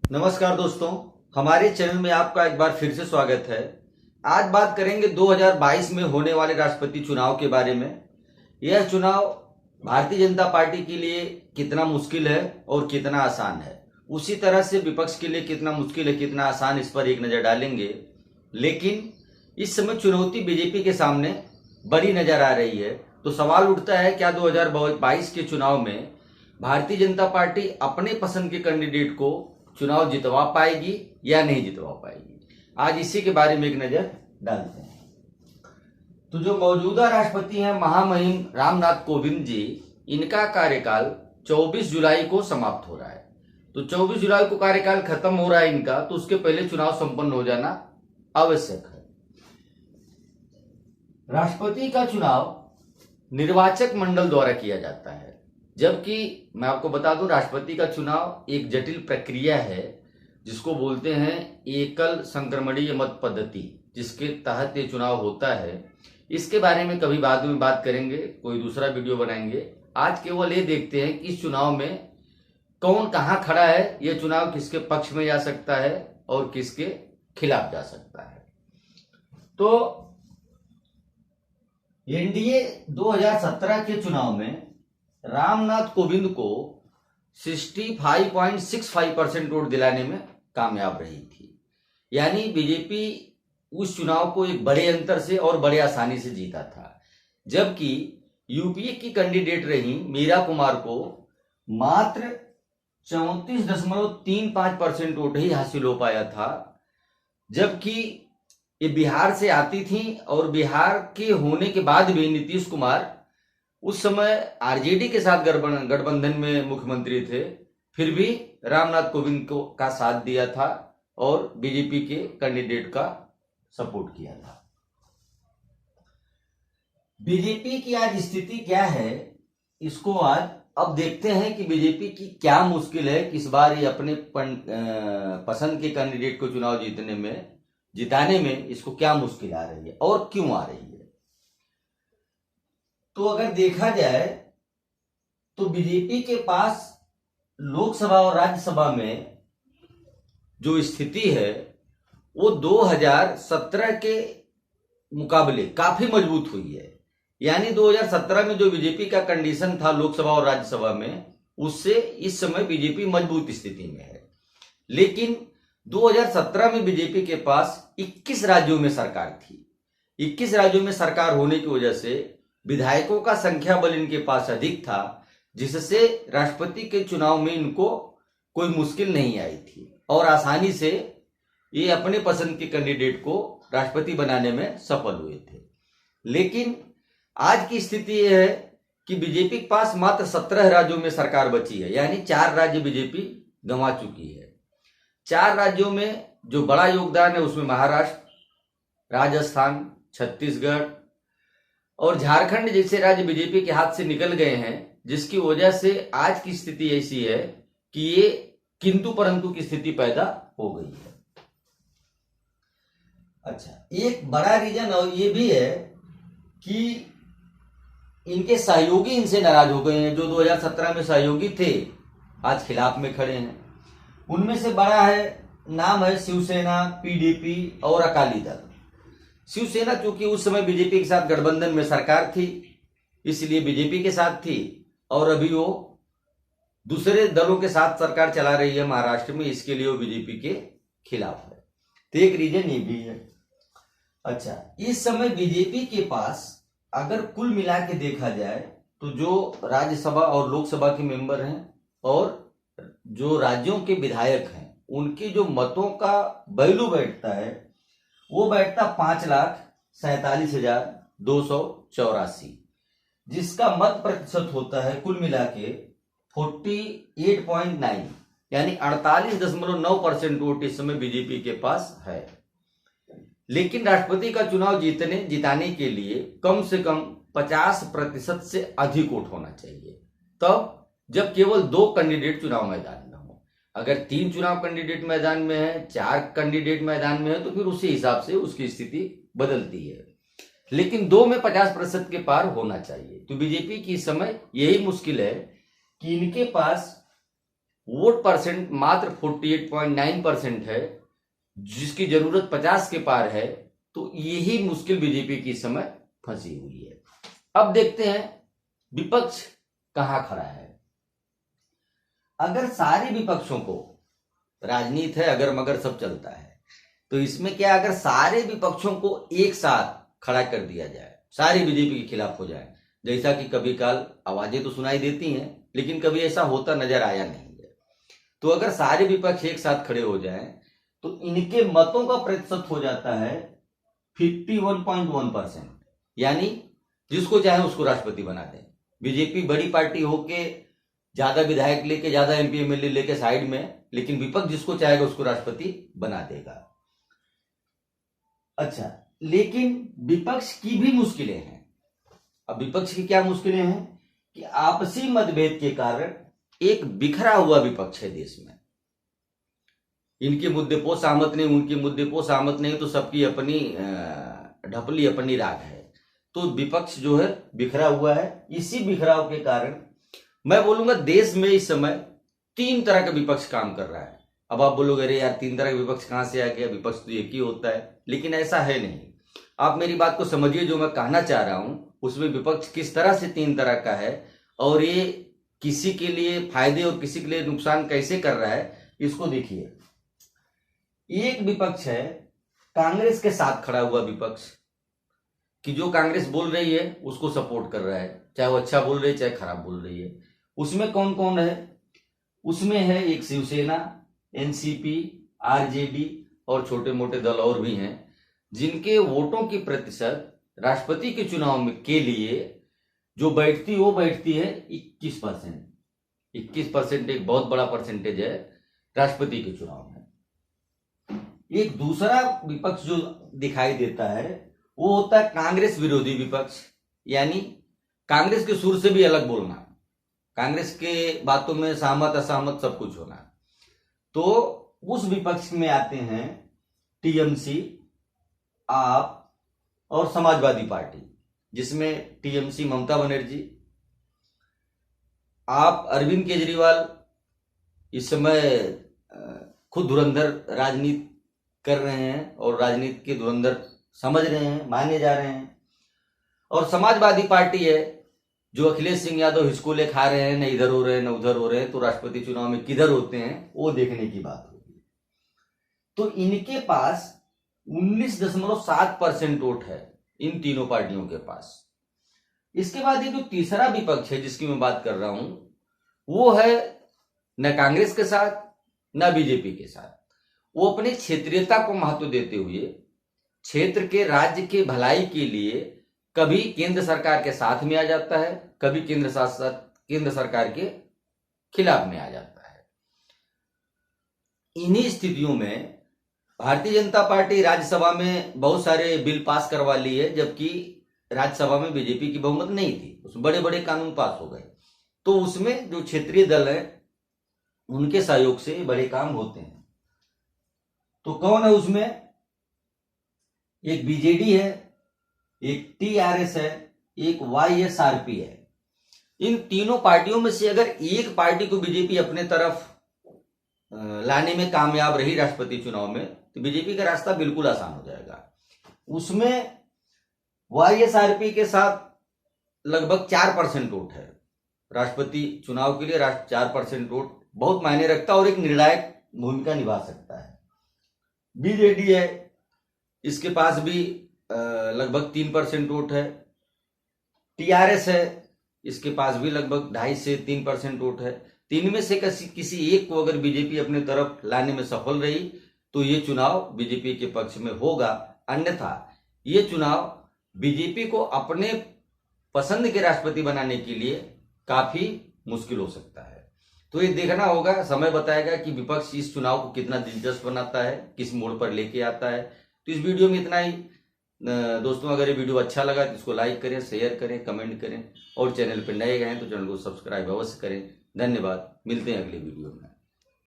नमस्कार दोस्तों, हमारे चैनल में आपका एक बार फिर से स्वागत है। आज बात करेंगे 2022 में होने वाले राष्ट्रपति चुनाव के बारे में। यह चुनाव भारतीय जनता पार्टी के लिए कितना मुश्किल है और कितना आसान है, उसी तरह से विपक्ष के लिए कितना मुश्किल है कितना आसान, इस पर एक नज़र डालेंगे। लेकिन इस समय चुनौती बीजेपी के सामने बड़ी नजर आ रही है, तो सवाल उठता है क्या 2022 के चुनाव में भारतीय जनता पार्टी अपने पसंद के कैंडिडेट को चुनाव जितवा पाएगी या नहीं जितवा पाएगी। आज इसी के बारे में एक नजर डालते हैं। तो जो मौजूदा राष्ट्रपति हैं महामहिम रामनाथ कोविंद जी, इनका कार्यकाल 24 जुलाई को समाप्त हो रहा है। तो 24 जुलाई को कार्यकाल खत्म हो रहा है इनका, तो उसके पहले चुनाव संपन्न हो जाना आवश्यक है। राष्ट्रपति का चुनाव निर्वाचक मंडल द्वारा किया जाता है, जबकि मैं आपको बता दूं राष्ट्रपति का चुनाव एक जटिल प्रक्रिया है जिसको बोलते हैं एकल संक्रमणीय मत पद्धति, जिसके तहत ये चुनाव होता है। इसके बारे में कभी बाद में बात करेंगे, कोई दूसरा वीडियो बनाएंगे। आज केवल ये देखते हैं कि इस चुनाव में कौन कहां खड़ा है, यह चुनाव किसके पक्ष में जा सकता है और किसके खिलाफ जा सकता है। तो एनडीए 2017 के चुनाव में रामनाथ कोविंद को 65.65% वोट दिलाने में कामयाब रही थी। यानी बीजेपी उस चुनाव को एक बड़े अंतर से और बड़े आसानी से जीता था, जबकि यूपीए की कैंडिडेट रही मीरा कुमार को मात्र 34.35% वोट ही हासिल हो पाया था। जबकि ये बिहार से आती थी और बिहार के होने के बाद भी नीतीश कुमार उस समय आरजेडी के साथ गठबंधन में मुख्यमंत्री थे, फिर भी रामनाथ कोविंद को का साथ दिया था और बीजेपी के कैंडिडेट का सपोर्ट किया था। बीजेपी की आज स्थिति क्या है, इसको आज अब देखते हैं कि बीजेपी की क्या मुश्किल है, किस बार ये अपने पसंद के कैंडिडेट को चुनाव जिताने में इसको क्या मुश्किल आ रही है और क्यों आ रही है। तो अगर देखा जाए तो बीजेपी के पास लोकसभा और राज्यसभा में जो स्थिति है वो 2017 के मुकाबले काफी मजबूत हुई है। यानी 2017 में जो बीजेपी का कंडीशन था लोकसभा और राज्यसभा में, उससे इस समय बीजेपी मजबूत स्थिति में है। लेकिन 2017 में बीजेपी के पास 21 राज्यों में सरकार थी। 21 राज्यों में सरकार होने की वजह से विधायकों का संख्या बल इनके पास अधिक था, जिससे राष्ट्रपति के चुनाव में इनको कोई मुश्किल नहीं आई थी और आसानी से ये अपने पसंद के कैंडिडेट को राष्ट्रपति बनाने में सफल हुए थे। लेकिन आज की स्थिति यह है कि बीजेपी के पास मात्र 17 राज्यों में सरकार बची है, यानी 4 राज्य बीजेपी गंवा चुकी है। 4 राज्यों में जो बड़ा योगदान है उसमें महाराष्ट्र, राजस्थान, छत्तीसगढ़ और झारखंड जैसे राज्य बीजेपी के हाथ से निकल गए हैं, जिसकी वजह से आज की स्थिति ऐसी है कि ये किंतु परंतु की स्थिति पैदा हो गई है। अच्छा, एक बड़ा रीजन और ये भी है कि इनके सहयोगी इनसे नाराज हो गए हैं। जो 2017 में सहयोगी थे आज खिलाफ में खड़े हैं। उनमें से बड़ा नाम है शिवसेना, पीडीपी और अकाली दल। शिवसेना चूंकि उस समय बीजेपी के साथ गठबंधन में सरकार थी, इसलिए बीजेपी के साथ थी, और अभी वो दूसरे दलों के साथ सरकार चला रही है महाराष्ट्र में, इसके लिए वो बीजेपी के खिलाफ है। तो एक रीजन ये भी है। अच्छा, इस समय बीजेपी के पास अगर कुल मिला के देखा जाए तो जो राज्यसभा और लोकसभा के मेंबर हैं और जो राज्यों के विधायक हैं, उनके जो मतों का वैल्यू बैठता है वो बैठता 5,47,284, जिसका मत प्रतिशत होता है कुल मिला के 48.9, यानी 48.9% वोट इस समय बीजेपी के पास है। लेकिन राष्ट्रपति का चुनाव जिताने के लिए कम से कम 50% से अधिक वोट होना चाहिए, तब जब केवल 2 कैंडिडेट चुनाव मैदान में हो। अगर 3 चुनाव कैंडिडेट मैदान में है, 4 कैंडिडेट मैदान में है, तो फिर उसी हिसाब से उसकी स्थिति बदलती है। लेकिन 2 में 50% के पार होना चाहिए। तो बीजेपी की इस समय यही मुश्किल है कि इनके पास वोट परसेंट मात्र 48.9% है, जिसकी जरूरत 50 के पार है, तो यही मुश्किल बीजेपी की इस समय फंसी हुई है। अब देखते हैं विपक्ष कहां खड़ा है। अगर सारे विपक्षों को, राजनीति है अगर मगर सब चलता है, तो इसमें क्या, अगर सारे विपक्षों को एक साथ खड़ा कर दिया जाए, सारी बीजेपी के खिलाफ हो जाए, जैसा कि कभी काल आवाजें तो सुनाई देती हैं, लेकिन कभी ऐसा होता नजर आया नहीं है। तो अगर सारे विपक्ष एक साथ खड़े हो जाएं, तो इनके मतों का प्रतिशत हो जाता है 51.1%, यानी जिसको चाहे उसको राष्ट्रपति बना दें। बीजेपी बड़ी पार्टी होके ज्यादा विधायक लेके, ज्यादा एमपी एमएलए लेके साइड में, लेकिन विपक्ष जिसको चाहेगा उसको राष्ट्रपति बना देगा। अच्छा, लेकिन विपक्ष की भी मुश्किलें हैं। अब विपक्ष की क्या मुश्किलें हैं कि आपसी मतभेद के कारण एक बिखरा हुआ विपक्ष है देश में। इनके मुद्दे पो सहमत नहीं, उनके मुद्दे पो सहमत नहीं, तो सबकी अपनी ढपली अपनी राग है। तो विपक्ष जो है बिखरा हुआ है। इसी बिखराव के कारण मैं बोलूंगा देश में इस समय 3 तरह का विपक्ष काम कर रहा है। अब आप बोलोगे अरे यार 3 तरह का विपक्ष कहां से आ गया, विपक्ष तो एक ही होता है, लेकिन ऐसा है नहीं। आप मेरी बात को समझिए, जो मैं कहना चाह रहा हूं उसमें विपक्ष किस तरह से 3 तरह का है, और ये किसी के लिए फायदे और किसी के लिए नुकसान कैसे कर रहा है, इसको देखिए। एक विपक्ष है कांग्रेस के साथ खड़ा हुआ विपक्ष, कि जो कांग्रेस बोल रही है उसको सपोर्ट कर रहा है, चाहे वो अच्छा बोल रही है चाहे खराब बोल रही है। उसमें कौन कौन है? उसमें है एक शिवसेना, एनसीपी, आरजेडी और छोटे मोटे दल और भी हैं, जिनके वोटों की प्रतिशत राष्ट्रपति के चुनाव में के लिए जो बैठती है 21%। 21% एक बहुत बड़ा परसेंटेज है राष्ट्रपति के चुनाव में। एक दूसरा विपक्ष जो दिखाई देता है वो होता है कांग्रेस विरोधी विपक्ष, यानी कांग्रेस के सुर से भी अलग बोलना, कांग्रेस के बातों में सहमत असहमत सब कुछ होना। तो उस विपक्ष में आते हैं टीएमसी, आप और समाजवादी पार्टी, जिसमें टीएमसी ममता बनर्जी, आप अरविंद केजरीवाल इस समय खुद धुरंधर राजनीति कर रहे हैं और राजनीति के धुरंधर समझ रहे हैं, माने जा रहे हैं। और समाजवादी पार्टी है जो अखिलेश सिंह यादव हिस्कोले खा रहे हैं, न इधर हो रहे हैं न उधर हो रहे हैं, तो राष्ट्रपति चुनाव में किधर होते हैं वो देखने की बात होगी। तो इनके पास 19.7% वोट है इन तीनों पार्टियों के पास। इसके बाद ये जो तीसरा विपक्ष है जिसकी मैं बात कर रहा हूं, वो है न कांग्रेस के साथ न बीजेपी के साथ। वो अपनी क्षेत्रीयता को महत्व देते हुए क्षेत्र के, राज्य के भलाई के लिए कभी केंद्र सरकार के साथ में आ जाता है, कभी केंद्र सरकार के खिलाफ में आ जाता है। इन्हीं स्थितियों में भारतीय जनता पार्टी राज्यसभा में बहुत सारे बिल पास करवा ली है, जबकि राज्यसभा में बीजेपी की बहुमत नहीं थी, उसमें बड़े बड़े कानून पास हो गए। तो उसमें जो क्षेत्रीय दल है उनके सहयोग से बड़े काम होते हैं। तो कौन है उसमें? एक बीजेडी है, एक टीआरएस है, एक वाईएसआरपी है। इन तीनों पार्टियों में से अगर एक पार्टी को बीजेपी अपने तरफ लाने में कामयाब रही राष्ट्रपति चुनाव में, तो बीजेपी का रास्ता बिल्कुल आसान हो जाएगा। उसमें वाईएसआरपी के साथ लगभग 4% वोट है राष्ट्रपति चुनाव के लिए। 4% वोट बहुत मायने रखता है और एक निर्णायक भूमिका निभा सकता है। बीजेडी है, इसके पास भी लगभग 3% वोट है। टीआरएस है, इसके पास भी लगभग 2.5 से 3% वोट है। तीन में से किसी एक को अगर बीजेपी अपने तरफ लाने में सफल रही तो ये चुनाव बीजेपी के पक्ष में होगा, अन्यथा ये चुनाव बीजेपी को अपने पसंद के राष्ट्रपति बनाने के लिए काफी मुश्किल हो सकता है। तो ये देखना होगा, समय बताएगा कि विपक्ष इस चुनाव को कितना दिलचस्प बनाता है, किस मोड़ पर लेके आता है। तो इस वीडियो में इतना ही। दोस्तों, अगर ये वीडियो अच्छा लगा तो इसको लाइक करें, शेयर करें, कमेंट करें और चैनल पर नए गए हैं तो चैनल को सब्सक्राइब अवश्य करें। धन्यवाद, मिलते हैं अगले वीडियो में।